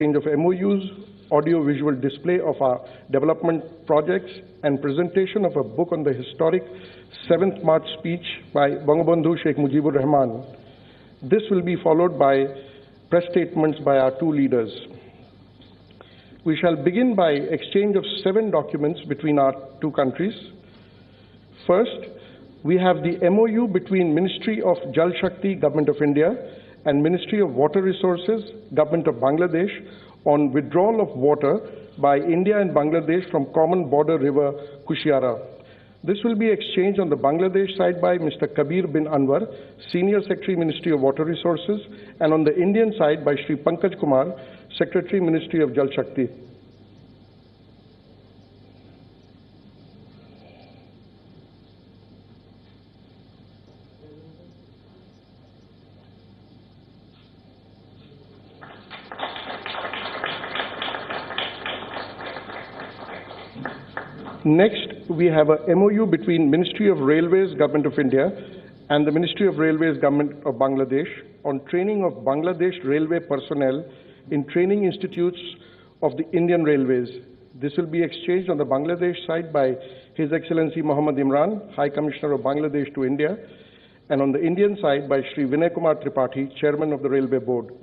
exchange of MOUs, audio-visual display of our development projects, and presentation of a book on the historic 7th March speech by Bangabandhu Sheikh Mujibur Rahman. This will be followed by press statements by our two leaders. We shall begin by exchange of 7 documents between our two countries. First, we have the MOU between Ministry of Jal Shakti, Government of India, and Ministry of Water Resources, Government of Bangladesh, on withdrawal of water by India and Bangladesh from common border river Kushiara. This will be exchanged on the Bangladesh side by Mr. Kabir bin Anwar, Senior Secretary, Ministry of Water Resources, and on the Indian side by Shri Pankaj Kumar, Secretary, Ministry of Jal Shakti. Next, we have a MOU between Ministry of Railways, Government of India, and the Ministry of Railways, Government of Bangladesh on training of Bangladesh railway personnel in training institutes of the Indian Railways. This will be exchanged on the Bangladesh side by His Excellency Muhammad Imran, High Commissioner of Bangladesh to India, and on the Indian side by Shri Vinay Kumar Tripathi, Chairman of the Railway Board.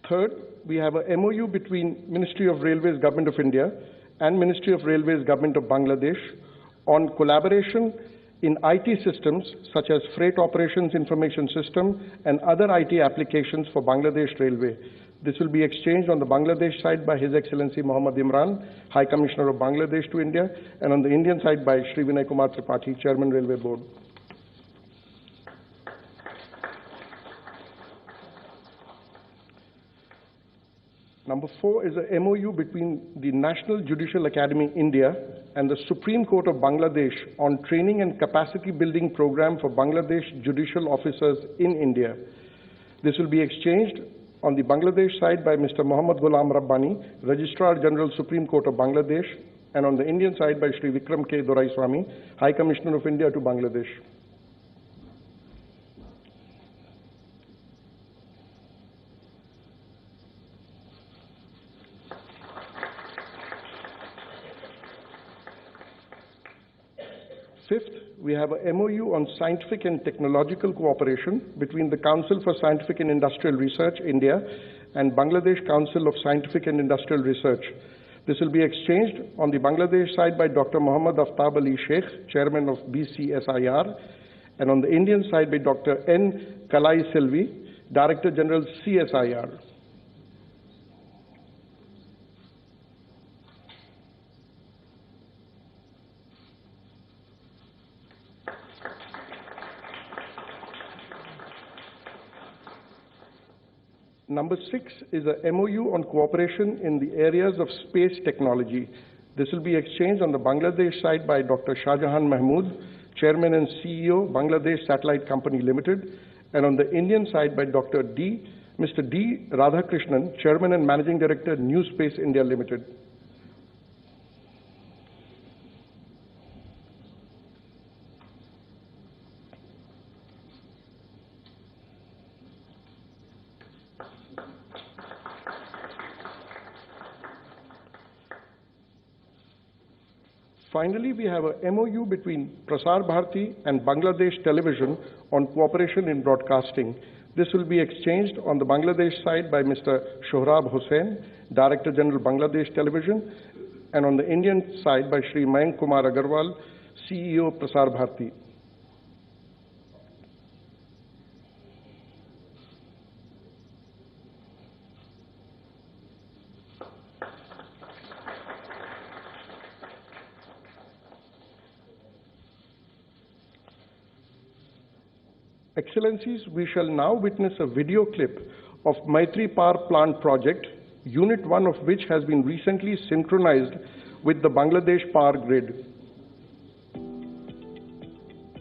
Third, we have a MOU between Ministry of Railways, Government of India, and Ministry of Railways, Government of Bangladesh on collaboration in IT systems such as Freight Operations Information System and other IT applications for Bangladesh Railway. This will be exchanged on the Bangladesh side by His Excellency Muhammad Imran, High Commissioner of Bangladesh to India, and on the Indian side by Shri Vinay Kumar Tripathi, Chairman, Railway Board. Number 4 is a MOU between the National Judicial Academy, India, and the Supreme Court of Bangladesh on training and capacity building program for Bangladesh judicial officers in India. This will be exchanged on the Bangladesh side by Mr. Muhammad Ghulam Rabbani, Registrar General, Supreme Court of Bangladesh, and on the Indian side by Shri Vikram K. Doraiswamy, High Commissioner of India to Bangladesh. Fifth, we have a MOU on scientific and technological cooperation between the Council for Scientific and Industrial Research, India, and Bangladesh Council of Scientific and Industrial Research. This will be exchanged on the Bangladesh side by Dr. Muhammad Aftab Ali Sheikh, Chairman of BCSIR, and on the Indian side by Dr. N. Kalai Selvi, Director General CSIR. Number 6 is a MOU on cooperation in the areas of space technology. This will be exchanged on the Bangladesh side by Dr. Shahjahan Mahmood, Chairman and CEO, Bangladesh Satellite Company Limited, and on the Indian side by Mr. D. Radhakrishnan, Chairman and Managing Director, New Space India Limited. Finally, we have a MOU between Prasar Bharati and Bangladesh Television on cooperation in broadcasting. This will be exchanged on the Bangladesh side by Mr. Shohrab Hussain, Director General Bangladesh Television, and on the Indian side by Shri Mayank Kumar Agarwal, CEO Prasar Bharati. Excellencies, we shall now witness a video clip of Maitri Power Plant project, Unit 1 of which has been recently synchronized with the Bangladesh power grid.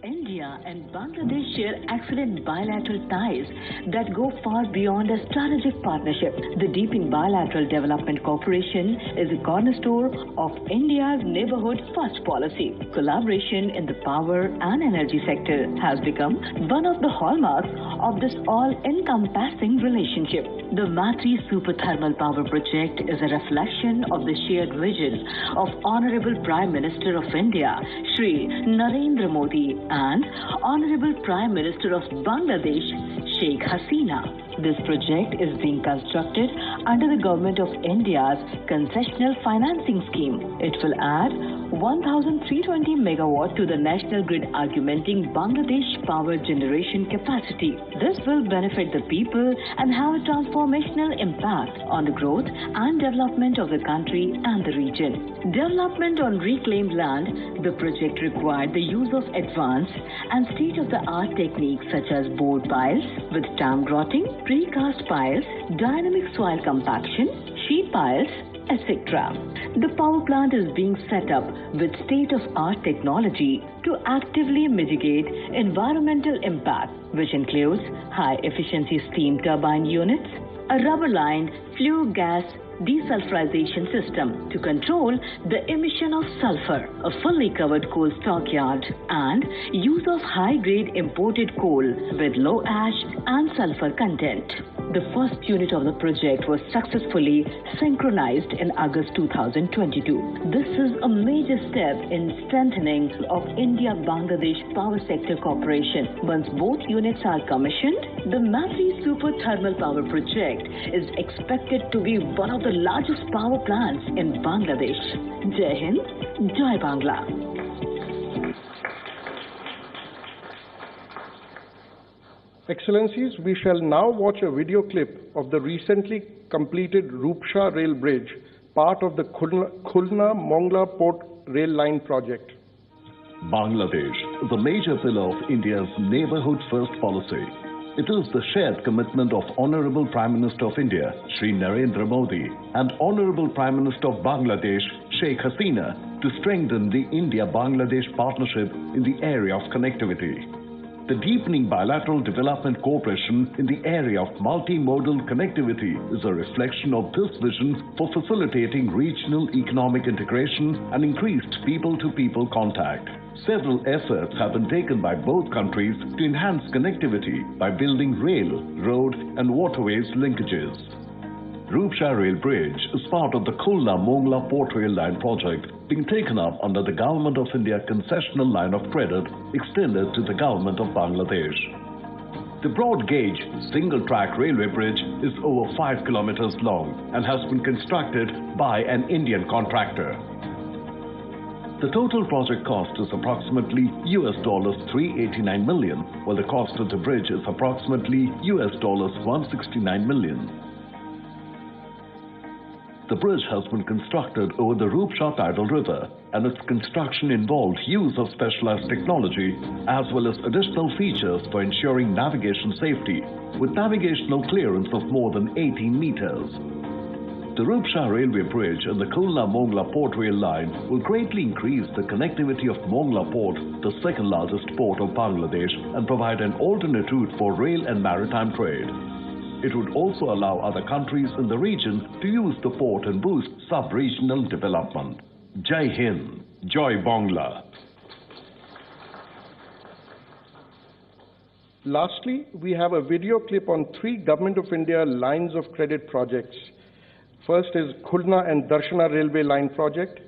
India India and Bangladesh share excellent bilateral ties that go far beyond a strategic partnership. The deepening bilateral development cooperation is a cornerstone of India's neighborhood first policy. Collaboration in the power and energy sector has become one of the hallmarks of this all-encompassing relationship. The Maitri Super Thermal Power Project is a reflection of the shared vision of Honorable Prime Minister of India, Shri Narendra Modi, and Honorable Prime Minister of Bangladesh, Sheikh Hasina. This project is being constructed under the Government of India's concessional financing scheme. It will add 1,320 megawatt to the national grid, augmenting Bangladesh power generation capacity. This will benefit the people and have a transformational impact on the growth and development of the country and the region. Development on reclaimed land, the project required the use of advanced and state-of-the-art techniques such as board piles with stamp grotting, precast piles, dynamic soil compaction, sheet piles, etc. The power plant is being set up with state-of-art technology to actively mitigate environmental impact, which includes high-efficiency steam turbine units, a rubber-lined flue gas desulfurization system to control the emission of sulfur, a fully covered coal stockyard, and use of high-grade imported coal with low ash and sulfur content. The first unit of the project was successfully synchronized in August 2022. This is a major step in strengthening of India-Bangladesh power sector cooperation. Once both units are commissioned, the Maitri Super Thermal Power Project is expected to be one of the largest power plants in Bangladesh. Jai Hind, Jai Bangla. Excellencies, we shall now watch a video clip of the recently completed Rupsha rail bridge, part of the Khulna-Mongla Port Rail Line project. Bangladesh is a major pillar of India's neighborhood first policy. It is the shared commitment of Honorable Prime Minister of India, Shri Narendra Modi, and Honorable Prime Minister of Bangladesh, Sheikh Hasina, to strengthen the India-Bangladesh partnership in the area of connectivity. The deepening bilateral development cooperation in the area of multimodal connectivity is a reflection of this vision for facilitating regional economic integration and increased people-to-people contact. Several efforts have been taken by both countries to enhance connectivity by building rail, road, and waterways linkages. Rupsha Rail Bridge is part of the Khulna-Mongla Port Rail Line project being taken up under the Government of India concessional line of credit extended to the Government of Bangladesh. The broad-gauge, single-track railway bridge is over 5 kilometers long and has been constructed by an Indian contractor. The total project cost is approximately $389 million, while the cost of the bridge is approximately $169 million. The bridge has been constructed over the Rupsha tidal river, and its construction involved use of specialized technology as well as additional features for ensuring navigation safety, with navigational clearance of more than 18 meters. The Rupsha railway bridge and the Khulna-Mongla Port Rail Line will greatly increase the connectivity of Mongla Port, the second largest port of Bangladesh, and provide an alternate route for rail and maritime trade. It would also allow other countries in the region to use the port and boost sub-regional development. Jai Hind, Jai Bangla. Lastly, we have a video clip on 3 Government of India lines of credit projects. First is Khulna and Darshana Railway Line project.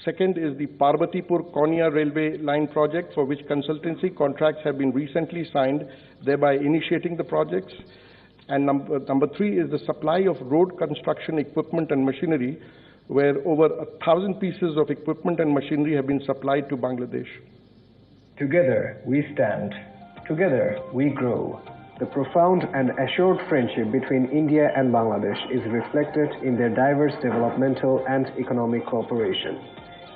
Second is the Parbatipur-Konya Railway Line project, for which consultancy contracts have been recently signed, thereby initiating the projects. And number 3 is the supply of road construction equipment and machinery, where over 1,000 pieces of equipment and machinery have been supplied to Bangladesh. Together we stand. Together we grow. The profound and assured friendship between India and Bangladesh is reflected in their diverse developmental and economic cooperation.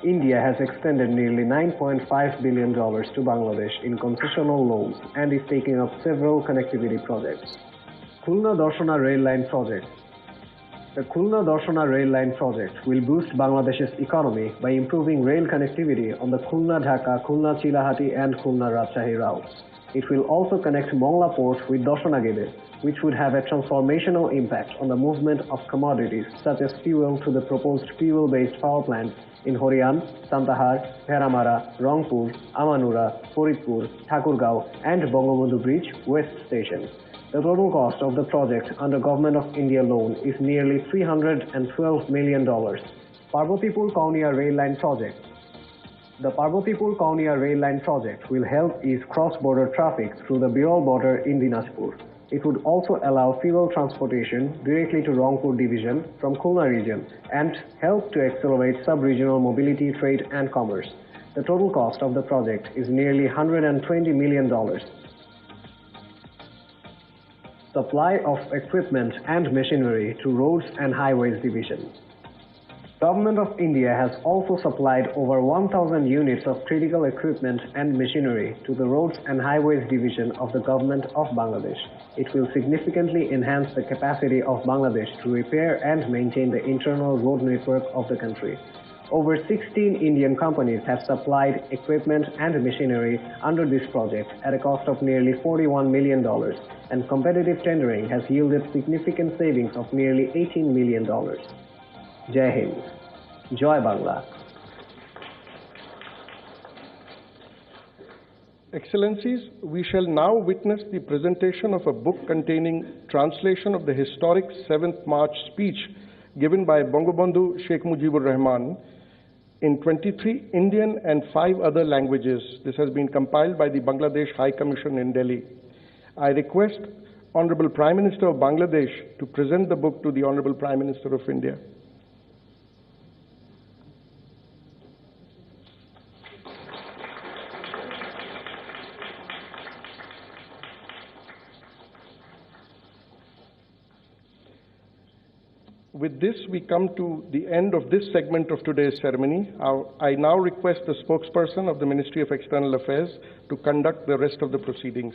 India has extended nearly $9.5 billion to Bangladesh in concessional loans and is taking up several connectivity projects. Khulna-Darshana Rail Line project. The Khulna-Darshana rail line project will boost Bangladesh's economy by improving rail connectivity on the Khulna-Dhaka, Khulna-Chilahati and Khulna-Rajshahi routes. It will also connect Mongla port with Darshana, which would have a transformational impact on the movement of commodities such as fuel to the proposed fuel-based power plants in Horian, Santahar, Bheramara, Rangpur, Amanura, Faridpur, Thakurgaon and Bangabandhu Bridge West Station. The total cost of the project under Government of India loan is nearly $312 million. Parvatipur-Kaunia rail line project. The Parvatipur-Kaunia rail line project will help ease cross-border traffic through the Birol border in Dinajpur. It would also allow fuel transportation directly to Rangpur division from Khulna region and help to accelerate sub-regional mobility, trade and commerce. The total cost of the project is nearly $120 million. Supply of equipment and machinery to Roads and Highways Division. Government of India has also supplied over 1,000 units of critical equipment and machinery to the Roads and Highways Division of the Government of Bangladesh. It will significantly enhance the capacity of Bangladesh to repair and maintain the internal road network of the country. Over 16 Indian companies have supplied equipment and machinery under this project at a cost of nearly $41 million, and competitive tendering has yielded significant savings of nearly $18 million. Jai Hind. Joy Bangla. Excellencies, we shall now witness the presentation of a book containing translation of the historic 7th March speech given by Bangabandhu Sheikh Mujibur Rahman in 23 Indian and 5 other languages. This has been compiled by the Bangladesh High Commission in Delhi. I request Honorable Prime Minister of Bangladesh to present the book to the Honorable Prime Minister of India. With this, we come to the end of this segment of today's ceremony. I now request the spokesperson of the Ministry of External Affairs to conduct the rest of the proceedings.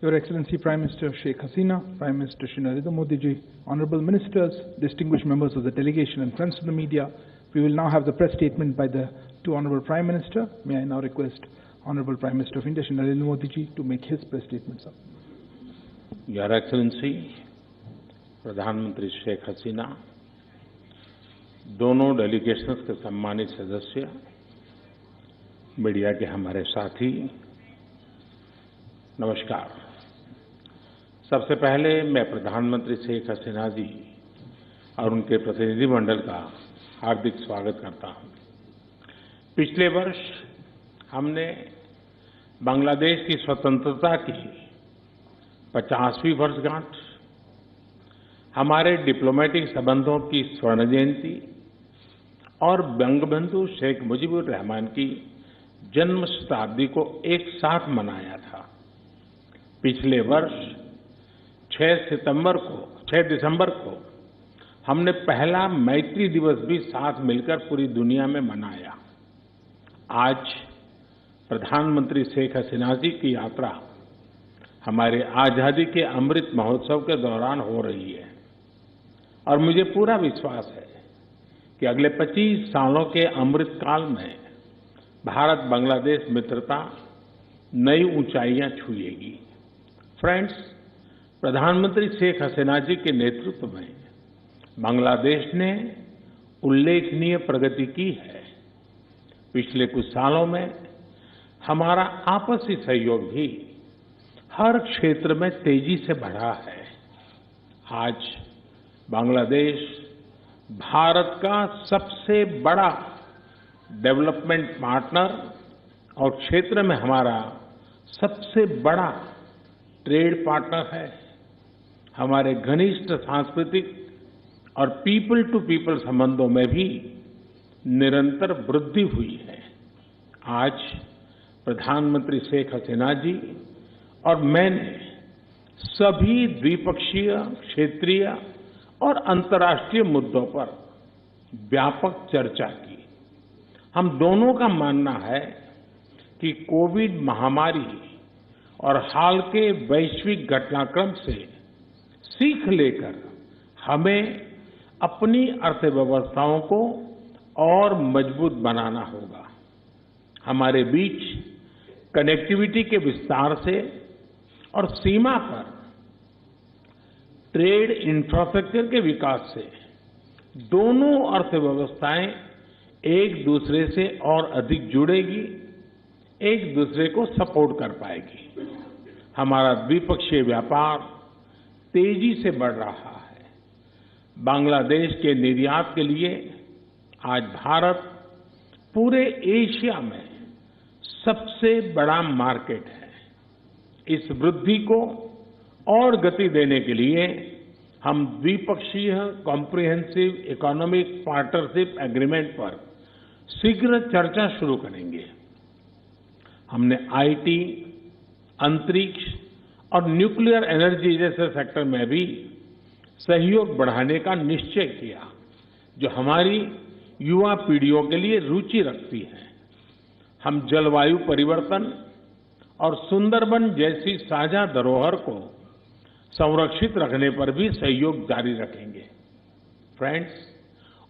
Your Excellency Prime Minister Sheikh Hasina, Prime Minister Shri Narendra Modi ji, Honorable Ministers, distinguished members of the delegation and friends of the media, we will now have the press statement by the two Honorable Prime Minister. May I now request Honorable Prime Minister of India Shri Narendra Modi ji to make his press statement, sir. Your Excellency, प्रधानमंत्री शेख हसीना, दोनों delegations के सम्मानित सदस्य, media के हमारे साथी, नमस्कार। सबसे पहले मैं प्रधानमंत्री शेख हसीना जी और उनके प्रतिनिधिमंडल का हार्दिक स्वागत करता हूं। पिछले वर्ष हमने बांग्लादेश की स्वतंत्रता की 50वीं वर्षगांठ, हमारे डिप्लोमेटिक संबंधों की स्वर्ण जयंती और बंगबंधु शेख मुजीबुर रहमान की जन्म शताब्दी को एक साथ मनाया था। पिछले वर्ष 6 दिसंबर को हमने पहला मैत्री दिवस भी साथ मिलकर पूरी दुनिया में मनाया। आज प्रधानमंत्री शेख हसीना जी की यात्रा हमारे आजादी के अमृत महोत्सव के दौरान हो रही है और मुझे पूरा विश्वास है कि अगले 25 सालों के अमृत काल में भारत बांग्लादेश मित्रता नई ऊंचाइयां छुएगी। फ्रेंड्स, प्रधानमंत्री शेख हसीना जी के नेतृत्व में बांग्लादेश ने उल्लेखनीय प्रगति की है। पिछले कुछ सालों में हमारा आपसी सहयोग भी हर क्षेत्र में तेजी से बढ़ा है। आज बांग्लादेश भारत का सबसे बड़ा डेवलपमेंट पार्टनर और क्षेत्र में हमारा सबसे बड़ा ट्रेड पार्टनर है। हमारे घनिष्ठ सांस्कृतिक और पीपल टू पीपल संबंधों में भी निरंतर वृद्धि हुई है। आज प्रधानमंत्री शेख हसीना जी और मैंने सभी द्विपक्षीय, क्षेत्रीय और अंतर्राष्ट्रीय मुद्दों पर व्यापक चर्चा की। हम दोनों का मानना है कि कोविड महामारी और हाल के वैश्विक घटनाक्रम से सीख लेकर हमें अपनी अर्थव्यवस्थाओं को और मजबूत बनाना होगा। हमारे बीच कनेक्टिविटी के विस्तार से और सीमा पर ट्रेड इंफ्रास्ट्रक्चर के विकास से दोनों अर्थव्यवस्थाएं एक दूसरे से और अधिक जुड़ेगी, एक दूसरे को सपोर्ट कर पाएगी। हमारा द्विपक्षीय व्यापार तेजी से बढ़ रहा है। बांग्लादेश के निर्यात के लिए आज भारत पूरे एशिया में सबसे बड़ा मार्केट है। इस वृद्धि को और गति देने के लिए हम द्विपक्षीय कॉम्प्रिहेंसिव इकोनॉमिक पार्टनरशिप एग्रीमेंट पर शीघ्र चर्चा शुरू करेंगे। हमने आईटी, अंतरिक्ष और न्यूक्लियर एनर्जी जैसे सेक्टर में भी सहयोग बढ़ाने का निश्चय किया, जो हमारी युवा पीढ़ियों के लिए रुचि रखती है। हम जलवायु परिवर्तन और सुंदरबन जैसी साझा धरोहर को संरक्षित रखने पर भी सहयोग जारी रखेंगे। फ्रेंड्स,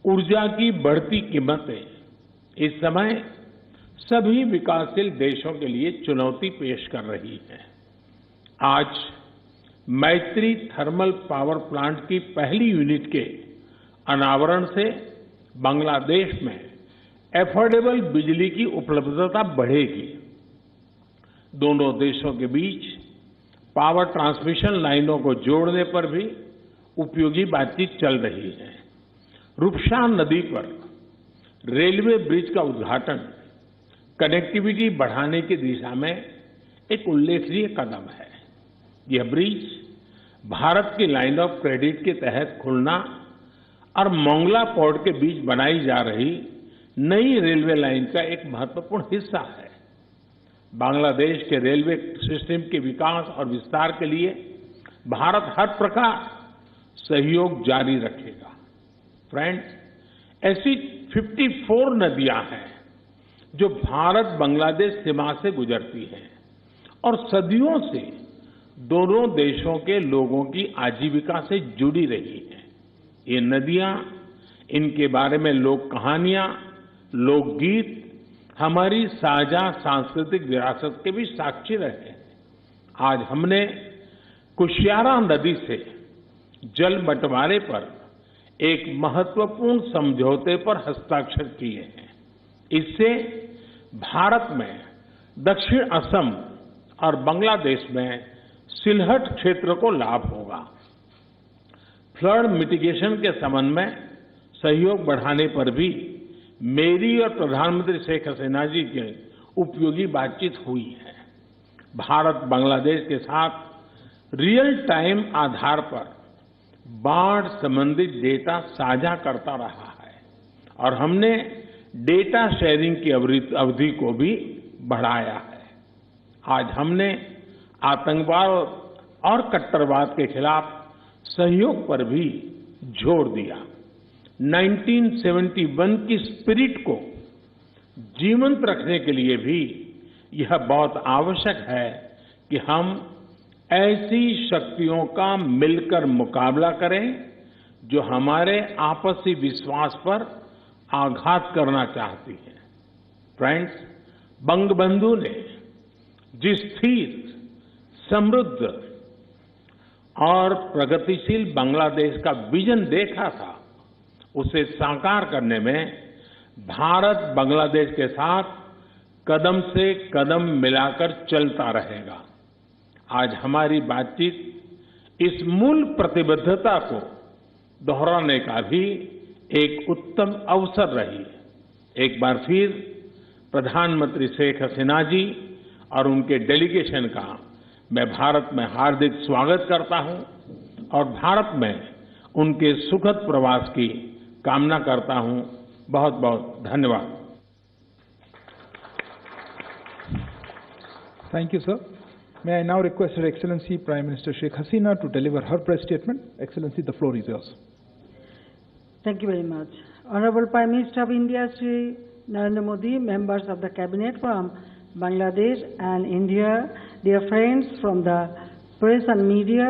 ऊर्जा की बढ़ती कीमतें इस समय सभी विकासशील देशों के लिए चुनौती पेश कर रही हैं। आज मैत्री थर्मल पावर प्लांट की पहली यूनिट के अनावरण से बांग्लादेश में एफोर्डेबल बिजली की उपलब्धता बढ़ेगी। दोनों देशों के बीच पावर ट्रांसमिशन लाइनों को जोड़ने पर भी उपयोगी बातचीत चल रही है। रुपशा नदी पर रेलवे ब्रिज का उद्घाटन कनेक्टिविटी बढ़ाने की दिशा में एक उल्लेखनीय कदम है। यह ब्रिज भारत की लाइन ऑफ क्रेडिट के तहत खुलना और मोंगला पोर्ट के बीच बनाई जा रही नई रेलवे लाइन का एक महत्वपूर्ण हिस्सा है। बांग्लादेश के रेलवे सिस्टम के विकास और विस्तार के लिए भारत हर प्रकार सहयोग जारी रखेगा। फ्रेंड्स, ऐसी 54 नदियां हैं जो भारत बांग्लादेश सीमा से गुजरती हैं और सदियों से दोनों देशों के लोगों की आजीविका से जुड़ी रही हैं। ये नदियां, इनके बारे में लोक कहानियां, लोकगीत हमारी साझा सांस्कृतिक विरासत के भी साक्षी रहे हैं। आज हमने कुशियारा नदी से जल बंटवारे पर एक महत्वपूर्ण समझौते पर हस्ताक्षर किए हैं। इससे भारत में दक्षिण असम और बांग्लादेश में सिलहट क्षेत्र को लाभ होगा। फ्लड मिटिगेशन के संबंध में सहयोग बढ़ाने पर भी मेरी और प्रधानमंत्री शेख हसीना जी की उपयोगी बातचीत हुई है। भारत बांग्लादेश के साथ रियल टाइम आधार पर बाढ़ संबंधित डेटा साझा करता रहा है और हमने डेटा शेयरिंग की अवधि को भी बढ़ाया है। आज हमने आतंकवाद और कट्टरवाद के खिलाफ सहयोग पर भी जोर दिया। 1971 की स्पिरिट को जीवंत रखने के लिए भी यह बहुत आवश्यक है कि हम ऐसी शक्तियों का मिलकर मुकाबला करें जो हमारे आपसी विश्वास पर आघात करना चाहती है। फ्रेंड्स, बंगबंधु ने जिस स्थिर, समृद्ध और प्रगतिशील बांग्लादेश का विजन देखा था, उसे साकार करने में भारत बांग्लादेश के साथ कदम से कदम मिलाकर चलता रहेगा। आज हमारी बातचीत इस मूल प्रतिबद्धता को दोहराने का भी एक उत्तम अवसर रही। एक बार फिर प्रधानमंत्री शेख हसीना जी और उनके डेलीगेशन का मैं भारत में हार्दिक स्वागत करता हूं और भारत में उनके सुखद प्रवास की कामना करता हूं। बहुत बहुत धन्यवाद। Thank you, sir. May I now request Her Excellency Prime Minister Sheikh Hasina to deliver her press statement. Excellency, the floor is yours. Thank you very much. Honorable Prime Minister of India, Shri Narendra Modi, members of the Cabinet from Bangladesh and India, dear friends from the press and media,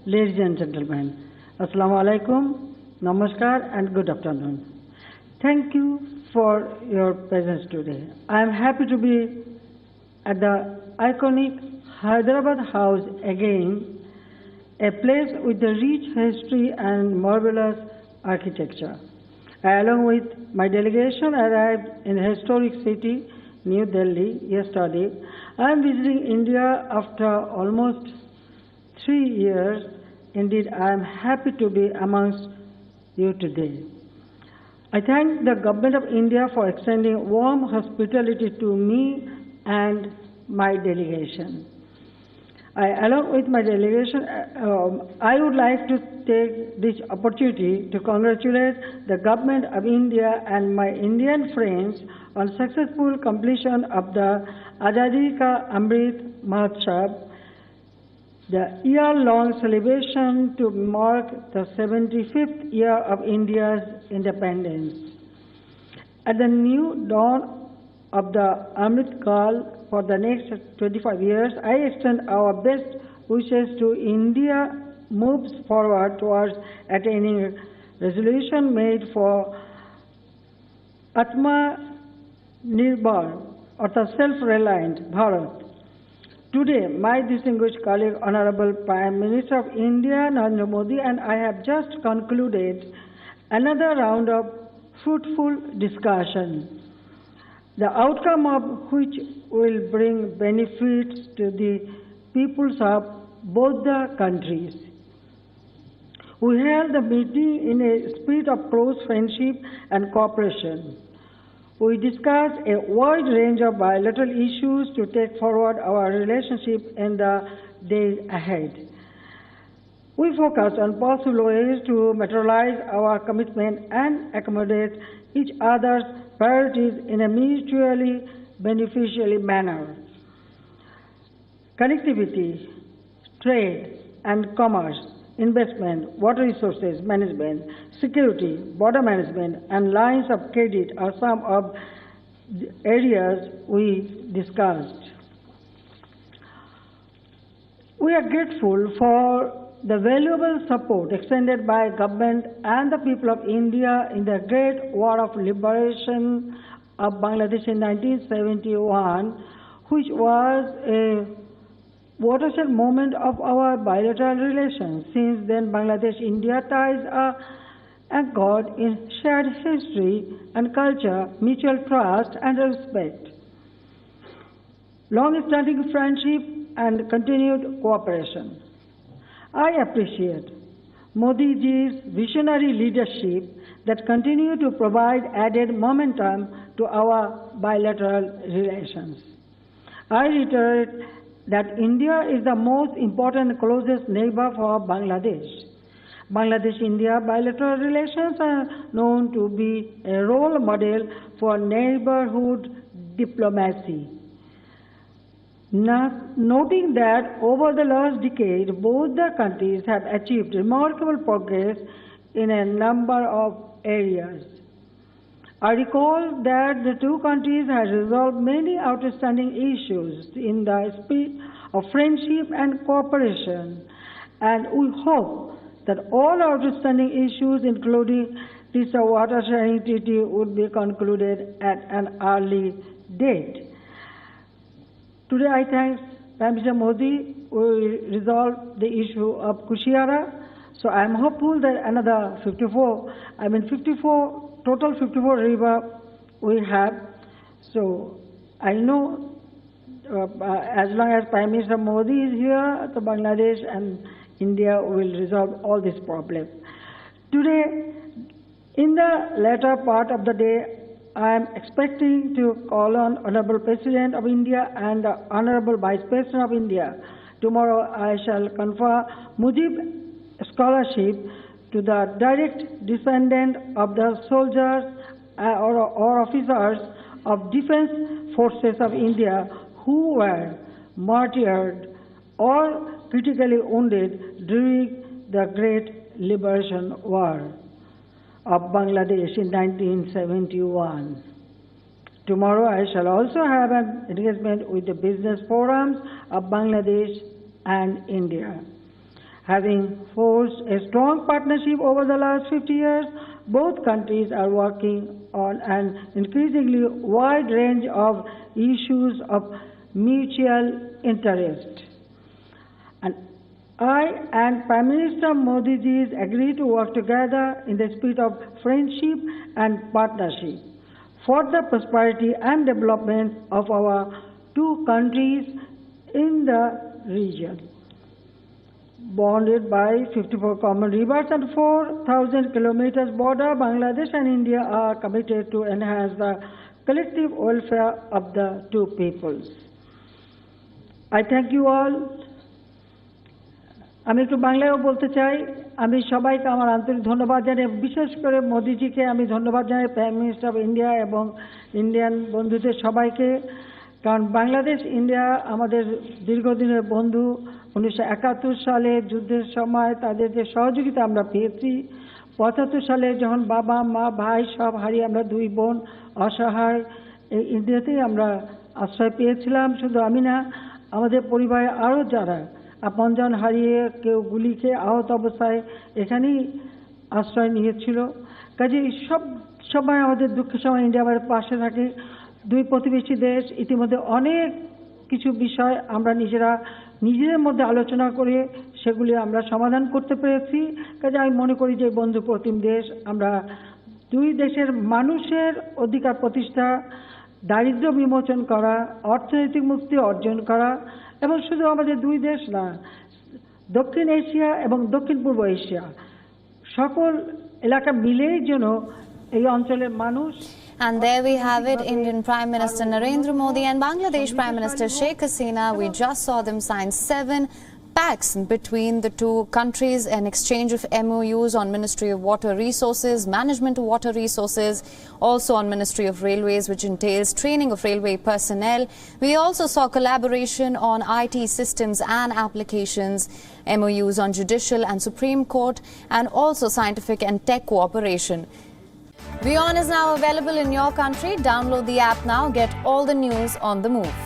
ladies and gentlemen, Assalamu alaikum, Namaskar and good afternoon. Thank you for your presence today. I am happy to be at the iconic Hyderabad House again, a place with a rich history and marvelous architecture. I, along with my delegation, arrived in the historic city, New Delhi, yesterday. I am visiting India after almost 3 years. Indeed, I am happy to be amongst you today. I thank the Government of India for extending warm hospitality to me and my delegation. Along with my delegation, I would like to take this opportunity to congratulate the Government of India and my Indian friends on successful completion of the Azadi Ka Amrit Mahotsav, the year-long celebration to mark the 75th year of India's independence. At the new dawn of the Amrit Kal for the next 25 years, I extend our best wishes to India moves forward towards attaining resolution made for Atma Nirbhar, or the self-reliant Bharat. Today, my distinguished colleague, Honorable Prime Minister of India, Narendra Modi, and I have just concluded another round of fruitful discussion, the outcome of which will bring benefits to the peoples of both the countries. We held the meeting in a spirit of close friendship and cooperation. We discussed a wide range of bilateral issues to take forward our relationship in the days ahead. We focused on possible ways to materialize our commitment and accommodate each other's priorities in a mutually beneficial manner. Connectivity, trade and commerce, investment, water resources management, security, border management, and lines of credit are some of the areas we discussed. We are grateful for the valuable support extended by government and the people of India in the Great War of Liberation of Bangladesh in 1971, which was a watershed moment of our bilateral relations. Since then, Bangladesh-India ties are anchored in shared history and culture, mutual trust and respect, long-standing friendship and continued cooperation. I appreciate Modi ji's visionary leadership that continue to provide added momentum to our bilateral relations. I reiterate that India is the most important and closest neighbor for Bangladesh. Bangladesh-India bilateral relations are known to be a role model for neighborhood diplomacy. Noting that over the last decade, both the countries have achieved remarkable progress in a number of areas. I recall that the two countries have resolved many outstanding issues in the spirit of friendship and cooperation, and we hope that all outstanding issues, including this water sharing treaty, would be concluded at an early date. Today I thank Prime Minister Modi will resolve the issue of Kushiara. So I am hopeful that another 54 river we have. So I know as long as Prime Minister Modi is here, the Bangladesh and India will resolve all these problems. Today, in the latter part of the day, I am expecting to call on Honorable President of India and the Honorable Vice President of India. Tomorrow I shall confer Mujib Scholarship to the direct descendant of the soldiers or officers of Defense Forces of India who were martyred or critically wounded during the Great Liberation War of Bangladesh in 1971. Tomorrow I shall also have an engagement with the business forums of Bangladesh and India. Having forged a strong partnership over the last 50 years, both countries are working on an increasingly wide range of issues of mutual interest. And I and Prime Minister Modi ji agree to work together in the spirit of friendship and partnership for the prosperity and development of our two countries in the region. Bonded by 54 common rivers and 4,000 kilometers border, Bangladesh and India are committed to enhance the collective welfare of the two peoples. I thank you all. আমি একটু বাংলায়ও বলতে চাই, আমি সবাইকে আমার আন্তরিক ধন্যবাদ জানাই, বিশেষ করে মোদিজিকে আমি ধন্যবাদ জানাই, প্রাইম মিনিস্টার অফ ইন্ডিয়া এবং ইন্ডিয়ান বন্ধুদের সবাইকে, কারণ বাংলাদেশ ইন্ডিয়া আমাদের দীর্ঘদিনের বন্ধু। 1971 সালে যুদ্ধের সময় তাদের যে সহযোগিতা আমরা পেয়েছি, 75 সালে যখন বাবা মা ভাই সব হারিয়ে আমরা দুই বোন অসহায় এই ইন্ডিয়াতেই আমরা আশ্রয় পেয়েছিলাম। শুধু আমি না, আমাদের পরিবারে আরও যারা আপনজন হারিয়ে কেউ গুলি খেয়ে আহত অবস্থায় এখানেই আশ্রয় নিয়েছিল। কাজে সব সময় আমাদের দুঃখের সময় ইন্ডিয়া আমাদের পাশে থাকে। দুই প্রতিবেশী দেশ ইতিমধ্যে অনেক কিছু বিষয় আমরা নিজেদের মধ্যে আলোচনা করে সেগুলি আমরা সমাধান করতে পেরেছি। কাজে আমি মনে করি যে বন্ধু প্রতিম দেশ, আমরা দুই দেশের মানুষের অধিকার প্রতিষ্ঠা, দারিদ্র্য বিমোচন করা, অর্থনৈতিক মুক্তি অর্জন করা, এবং শুধু আমাদের দুই দেশ না, দক্ষিণ এশিয়া এবং দক্ষিণ পূর্ব এশিয়া সকল এলাকা মিলেই যেন এই অঞ্চলের মানুষ। And there we have it, Indian Prime Minister Narendra Modi and Bangladesh Prime Minister Sheikh Hasina. We just saw them sign 7 pacts between the two countries, an exchange of MOUs on Ministry of Water Resources, management of water resources, also on Ministry of Railways, which entails training of railway personnel. We also saw collaboration on IT systems and applications, MOUs on Judicial and Supreme Court, and also scientific and tech cooperation. WION is now available in your country. Download the app now. Get all the news on the move.